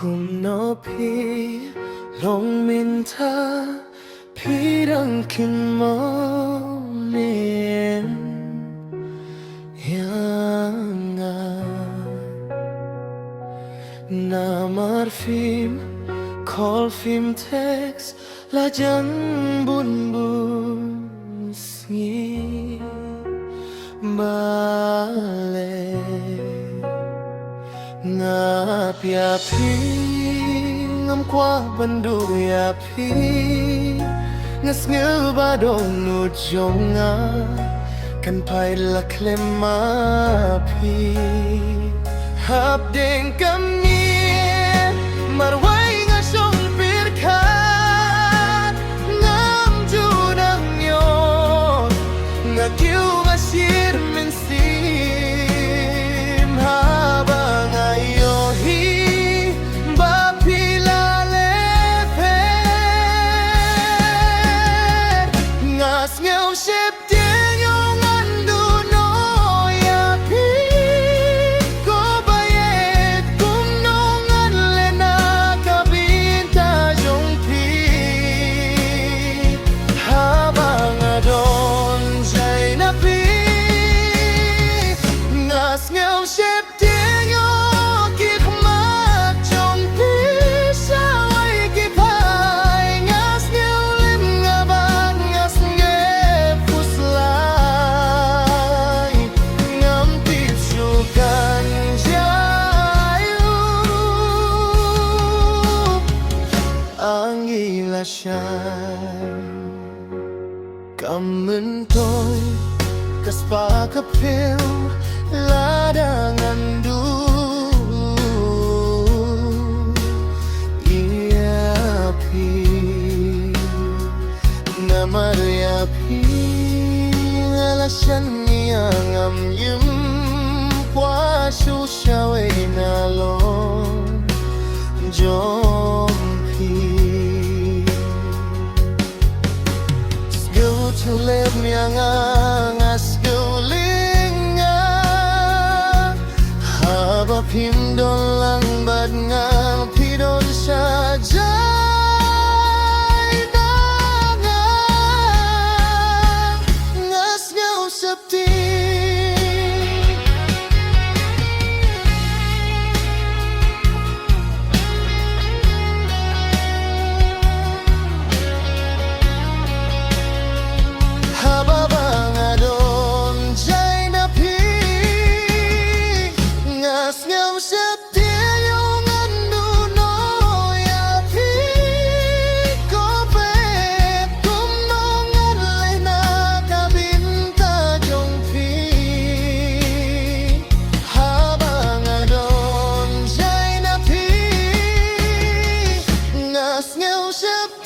คุมโนพีลงมินทาพี่ดังขึ้นมองเนียนยังไงนามาร์ฟิมคอลฟิมเท็กซ์ละจันบุนบุนสงีบาเลงาบยาพีงามกว่าบันดูยาพีงาสเงือบาดงนูจงงากันไปละเคลมมาพีฮับเด้งกำเนียมาไว้งาชงปิดขาดงามจูนังโยงาคิวงาชีรมินซีSngew sheptieng yong andu no ya pi ko bayet kum nong an lena kabinta jong pi habang adon jay na pi nga sngew sheptieng yong kit mak jong pi saway kipai nga sngew lim nga bang nga Kamen toy kaspa kapil ladangan du iya pi namar ya pi alasyan yang am yum kwa shu shawe na long jom pi to live myang askulinga haba pindon lang bad nga pidon saja Sngew sheptieng habang adon jay na pi nga sngew sheptieng yong andu no ya pi ko pet kum nong an lena kabinta jong pi habang adon jay na pi nga sngew sheptieng